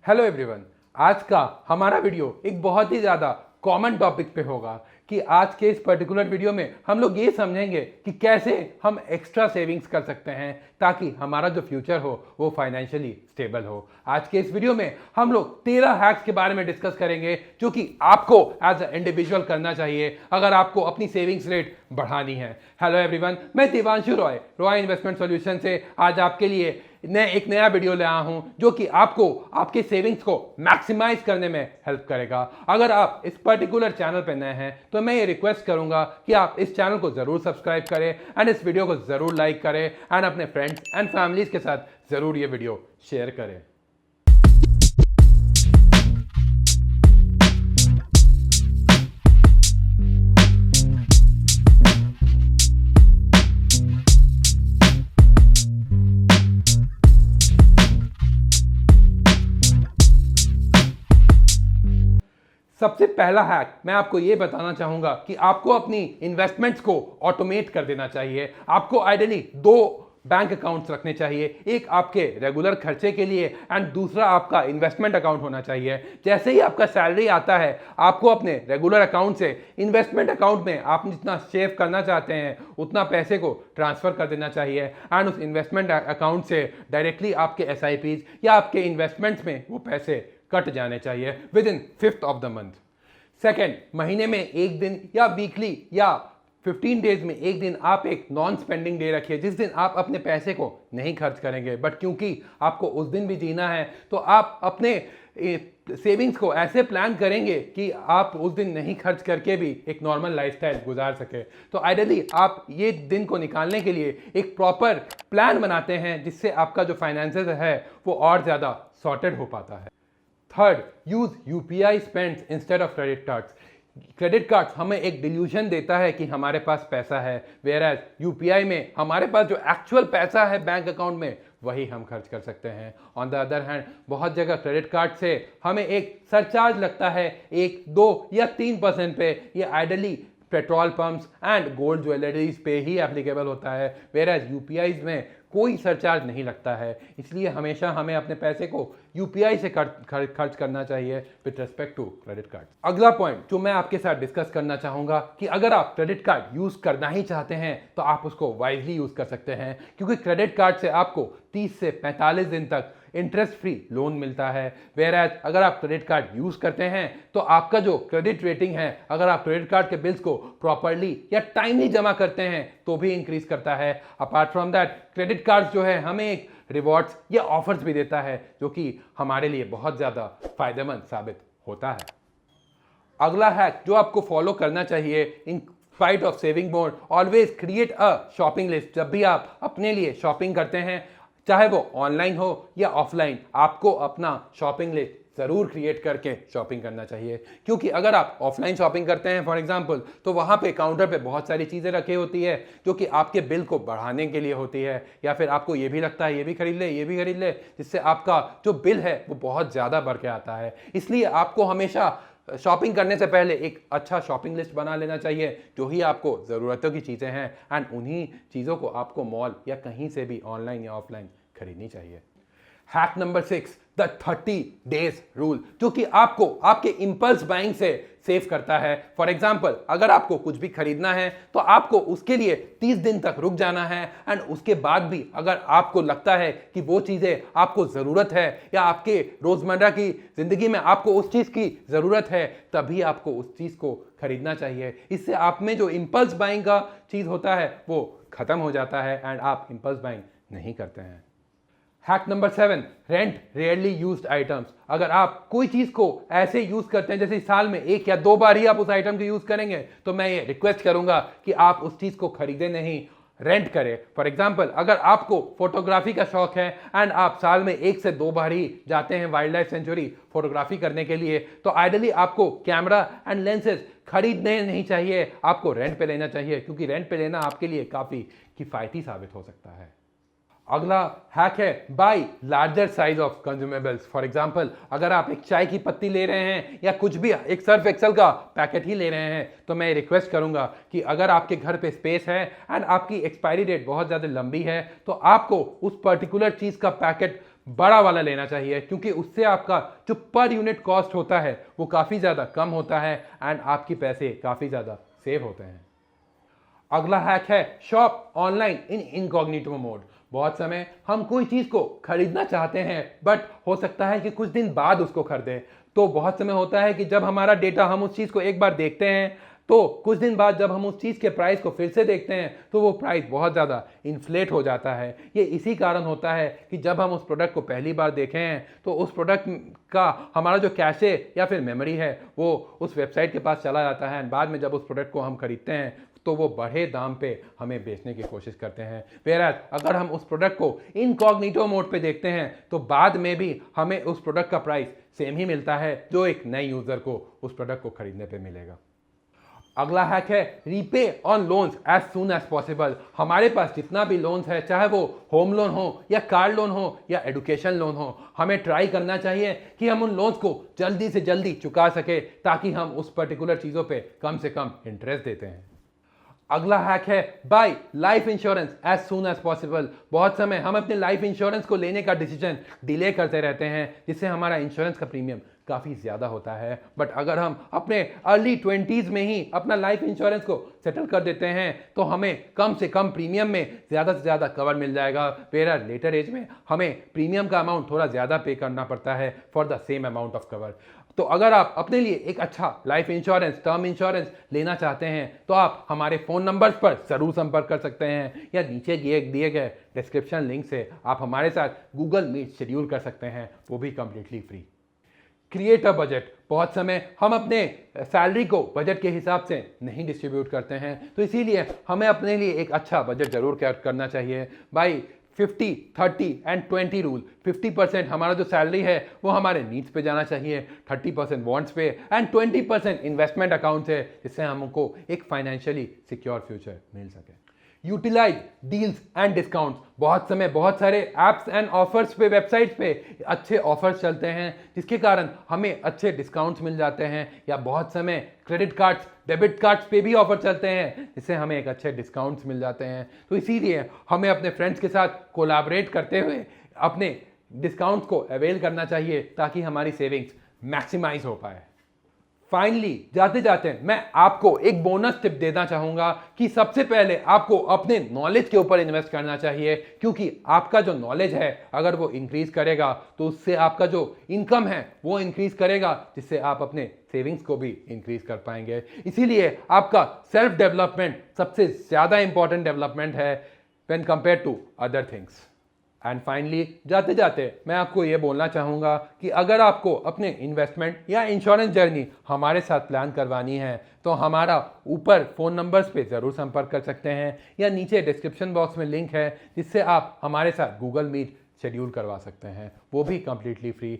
Hello everyone. आज का हमारा वीडियो एक बहुत ही ज़्यादा कॉमन टॉपिक पे होगा कि आज के इस पर्टिकुलर वीडियो में हम लोग ये समझेंगे कि कैसे हम एक्स्ट्रा सेविंग्स कर सकते हैं ताकि हमारा जो फ्यूचर हो वो फाइनेंशियली स्टेबल हो। आज के इस वीडियो में हम लोग 13 हैक्स के बारे में डिस्कस करेंगे जो कि आपको एज अ इंडिविजुअल करना चाहिए अगर आपको अपनी सेविंग्स रेट बढ़ानी है। हेलो एवरीवन, मैं दिवांशु रॉय इन्वेस्टमेंट सॉल्यूशन से आज आपके लिए एक नया वीडियो ले आया हूं जो कि आपको आपके सेविंग्स को मैक्सिमाइज करने में हेल्प करेगा। अगर आप इस पर्टिकुलर चैनल पर नए हैं तो मैं ये रिक्वेस्ट करूंगा कि आप इस चैनल को जरूर सब्सक्राइब करें एंड इस वीडियो को जरूर लाइक करें एंड अपने फ्रेंड्स एंड फैमिलीज के साथ जरूर ये वीडियो शेयर करें। सबसे पहला हैक मैं आपको यह बताना चाहूंगा कि आपको अपनी इन्वेस्टमेंट्स को ऑटोमेट कर देना चाहिए। आपको आइडियली 2 बैंक अकाउंट्स रखने चाहिए, एक आपके रेगुलर खर्चे के लिए एंड दूसरा आपका इन्वेस्टमेंट अकाउंट होना चाहिए। जैसे ही आपका सैलरी आता है आपको अपने रेगुलर अकाउंट से इन्वेस्टमेंट अकाउंट में आप जितना सेव करना चाहते हैं उतना पैसे को ट्रांसफर कर देना चाहिए एंड उस इन्वेस्टमेंट अकाउंट से डायरेक्टली आपके SIPs या आपके इन्वेस्टमेंट्स में वो पैसे कट जाने चाहिए with in 5th of the month. Second, महीने में एक दिन या वीकली या 15 डेज में एक दिन आप एक नॉन स्पेंडिंग डे रखिए जिस दिन आप अपने पैसे को नहीं खर्च करेंगे, बट क्योंकि आपको उस दिन भी जीना है तो आप अपने सेविंग्स को ऐसे प्लान करेंगे कि आप उस दिन नहीं खर्च करके भी एक नॉर्मल लाइफस्टाइल गुजार सके। तो आइडियली आप ये दिन को निकालने के लिए एक प्रॉपर प्लान बनाते हैं जिससे आपका जो फाइनेंसेस है वो और ज़्यादा सॉर्टेड हो पाता है। Third, use UPI spends instead of credit cards. Credit card हमें एक डिल्यूशन देता है कि हमारे पास पैसा है, वेयर UPI में हमारे पास जो एक्चुअल पैसा है बैंक अकाउंट में वही हम खर्च कर सकते हैं। ऑन द अदर हैंड बहुत जगह क्रेडिट कार्ड से हमें एक सरचार्ज लगता है 1, 2 या 3% पे। ये ideally petrol pumps and gold jewelleries पे ही एप्लीकेबल होता है, वेयर UPIs में कोई सरचार्ज नहीं लगता है। इसलिए हमेशा हमें अपने पैसे को UPI से खर्च करना चाहिए with respect to credit card. अगला पॉइंट जो मैं आपके साथ डिस्कस करना चाहूँगा कि अगर आप क्रेडिट कार्ड यूज़ करना ही चाहते हैं तो आप उसको वाइजली यूज़ कर सकते हैं, क्योंकि क्रेडिट कार्ड से आपको 30 से 45 दिन तक इंटरेस्ट फ्री लोन मिलता है। वेयरएज अगर आप क्रेडिट कार्ड यूज़ करते हैं तो आपका जो क्रेडिट रेटिंग है, अगर आप क्रेडिट कार्ड के बिल्स को प्रॉपरली या टाइमली जमा करते हैं तो भी इंक्रीज करता है। Apart from that credit card जो है हमें एक रिवॉर्ड्स या ऑफर्स भी देता है जो कि हमारे लिए बहुत ज़्यादा फायदेमंद साबित होता है। अगला हैक जो आपको फॉलो करना चाहिए in spite of saving mode, always create a shopping list. जब भी आप अपने लिए शॉपिंग करते हैं, चाहे वो ऑनलाइन हो या ऑफलाइन, आपको अपना शॉपिंग लिस्ट ज़रूर क्रिएट करके शॉपिंग करना चाहिए। क्योंकि अगर आप ऑफलाइन शॉपिंग करते हैं फॉर एग्जांपल, तो वहाँ पे काउंटर पे बहुत सारी चीज़ें रखी होती है जो कि आपके बिल को बढ़ाने के लिए होती है, या फिर आपको ये भी लगता है ये भी खरीद ले ये भी खरीद ले, जिससे आपका जो बिल है वो बहुत ज़्यादा बढ़ के आता है। इसलिए आपको हमेशा शॉपिंग करने से पहले एक अच्छा शॉपिंग लिस्ट बना लेना चाहिए जो ही आपको ज़रूरतों की चीज़ें हैं एंड उन्हीं चीज़ों को आपको मॉल या कहीं से भी ऑनलाइन या ऑफलाइन खरीदनी चाहिए। Hack number 6, the 30 days rule, जो कि आपको आपके इंपल्स बाइंग से सेव करता है। फॉर एग्जाम्पल, अगर आपको कुछ भी खरीदना है तो आपको उसके लिए 30 दिन तक रुक जाना है एंड उसके बाद भी अगर आपको लगता है कि वो चीज़ें आपको ज़रूरत है या आपके रोज़मर्रा की ज़िंदगी में आपको उस चीज़ की ज़रूरत है, तभी आपको उस चीज़ को खरीदना चाहिए। इससे आप में जो इंपल्स बाइंग का चीज़ होता है वो ख़त्म हो जाता है एंड आप इंपल्स बाइंग नहीं करते हैं। Hack number 7, rent rarely used items. अगर आप कोई चीज़ को ऐसे यूज़ करते हैं जैसे साल में 1 या 2 बार ही आप उस आइटम को यूज़ करेंगे, तो मैं ये रिक्वेस्ट करूंगा कि आप उस चीज़ को खरीदें नहीं, रेंट करें। फॉर एग्जाम्पल, अगर आपको फोटोग्राफी का शौक है एंड आप साल में 1 से 2 बार ही जाते हैं वाइल्ड लाइफ सेंचुरी फोटोग्राफी करने के लिए, तो आइडियली आपको कैमरा एंड लेंसेज खरीदने नहीं चाहिए, आपको रेंट पे लेना चाहिए, क्योंकि रेंट पे लेना आपके लिए काफ़ी किफ़ायती साबित हो सकता है। अगला हैक है buy larger size of consumables. For example, अगर आप एक चाय की पत्ती ले रहे हैं या कुछ भी एक सर्फ एक्सेल का पैकेट ही ले रहे हैं, तो मैं रिक्वेस्ट करूंगा कि अगर आपके घर पे स्पेस है एंड आपकी एक्सपायरी डेट बहुत ज़्यादा लंबी है, तो आपको उस पर्टिकुलर चीज़ का पैकेट बड़ा वाला लेना चाहिए, क्योंकि उससे आपका जो पर यूनिट कॉस्ट होता है वो काफ़ी ज़्यादा कम होता है एंड आपके पैसे काफ़ी ज़्यादा सेव होते हैं। अगला हैक है shop online in incognito mode. बहुत समय हम कोई चीज़ को खरीदना चाहते हैं बट हो सकता है कि कुछ दिन बाद उसको खरीदें। तो बहुत समय होता है कि जब हमारा डेटा हम उस चीज़ को एक बार देखते हैं, तो कुछ दिन बाद जब हम उस चीज़ के प्राइस को फिर से देखते हैं तो वो प्राइस बहुत ज़्यादा इन्फ्लेट हो जाता है। ये इसी कारण होता है कि जब हम उस प्रोडक्ट को पहली बार देखे हैं तो उस प्रोडक्ट का हमारा जो कैशे या फिर मेमोरी है वो उस वेबसाइट के पास चला जाता है एंड बाद में जब उस प्रोडक्ट को हम खरीदते हैं तो वो बढ़े दाम पे हमें बेचने की कोशिश करते हैं। वेयरएज अगर हम उस प्रोडक्ट को इनकॉग्निटो मोड पे देखते हैं तो बाद में भी हमें उस प्रोडक्ट का प्राइस सेम ही मिलता है जो एक नए यूज़र को उस प्रोडक्ट को खरीदने पे मिलेगा। अगला हैक है repay on loans as soon as possible. हमारे पास जितना भी लोन्स है, चाहे वो होम लोन हो या कार लोन हो या एडुकेशन लोन हो, हमें ट्राई करना चाहिए कि हम उन लोन्स को जल्दी से जल्दी चुका सके ताकि हम उस पर्टिकुलर चीज़ों पे कम से कम इंटरेस्ट देते हैं। अगला हैक है buy life insurance as soon as possible. बहुत समय हम अपने लाइफ इंश्योरेंस को लेने का डिसीजन डिले करते रहते हैं, जिससे हमारा इंश्योरेंस का प्रीमियम काफ़ी ज़्यादा होता है। बट अगर हम अपने अर्ली 20s में ही अपना लाइफ इंश्योरेंस को सेटल कर देते हैं तो हमें कम से कम प्रीमियम में ज़्यादा से ज़्यादा कवर मिल जाएगा। वेयर लेटर एज में हमें प्रीमियम का अमाउंट थोड़ा ज़्यादा पे करना पड़ता है for the same amount of cover. तो अगर आप अपने लिए एक अच्छा लाइफ इंश्योरेंस, टर्म इंश्योरेंस लेना चाहते हैं तो आप हमारे फ़ोन नंबर्स पर ज़रूर संपर्क कर सकते हैं या नीचे दिए गए डिस्क्रिप्शन लिंक से आप हमारे साथ गूगल मीट शेड्यूल कर सकते हैं, वो भी completely free. Create a budget. बहुत समय हम अपने सैलरी को बजट के हिसाब से नहीं डिस्ट्रीब्यूट करते हैं, तो इसीलिए हमें अपने लिए एक अच्छा बजट जरूर करना चाहिए। By 50, 30 and 20 rule. 50% हमारा जो सैलरी है वो हमारे नीड्स पे जाना चाहिए, 30% वॉन्ट्स पे एंड 20% इन्वेस्टमेंट अकाउंट है, जिससे हमको एक फाइनेंशियली सिक्योर फ्यूचर मिल सके। Utilize deals and discounts. बहुत समय बहुत सारे ऐप्स एंड ऑफर्स पे, वेबसाइट्स पे अच्छे ऑफर्स चलते हैं जिसके कारण हमें अच्छे डिस्काउंट्स मिल जाते हैं, या बहुत समय क्रेडिट कार्ड्स, डेबिट कार्ड्स पे भी ऑफर चलते हैं जिससे हमें एक अच्छे डिस्काउंट्स मिल जाते हैं। तो इसीलिए हमें अपने फ्रेंड्स के साथ कोलैबोरेट करते हुए अपने डिस्काउंट्स को अवेल करना चाहिए ताकि हमारी सेविंग्स मैक्सिमाइज हो पाए। फाइनली जाते जाते मैं आपको एक बोनस टिप देना चाहूंगा कि सबसे पहले आपको अपने नॉलेज के ऊपर इन्वेस्ट करना चाहिए, क्योंकि आपका जो नॉलेज है अगर वो इंक्रीज करेगा तो उससे आपका जो इनकम है वो इंक्रीज करेगा, जिससे आप अपने सेविंग्स को भी इंक्रीज कर पाएंगे। इसीलिए आपका सेल्फ डेवलपमेंट सबसे ज़्यादा इंपॉर्टेंट डेवलपमेंट है when compare to other things. And finally जाते जाते मैं आपको ये बोलना चाहूँगा कि अगर आपको अपने इन्वेस्टमेंट या इंश्योरेंस जर्नी हमारे साथ प्लान करवानी है तो हमारा ऊपर फ़ोन नंबर्स पे ज़रूर संपर्क कर सकते हैं या नीचे डिस्क्रिप्शन बॉक्स में लिंक है जिससे आप हमारे साथ गूगल मीट शेड्यूल करवा सकते हैं, वो भी कम्प्लीटली फ्री।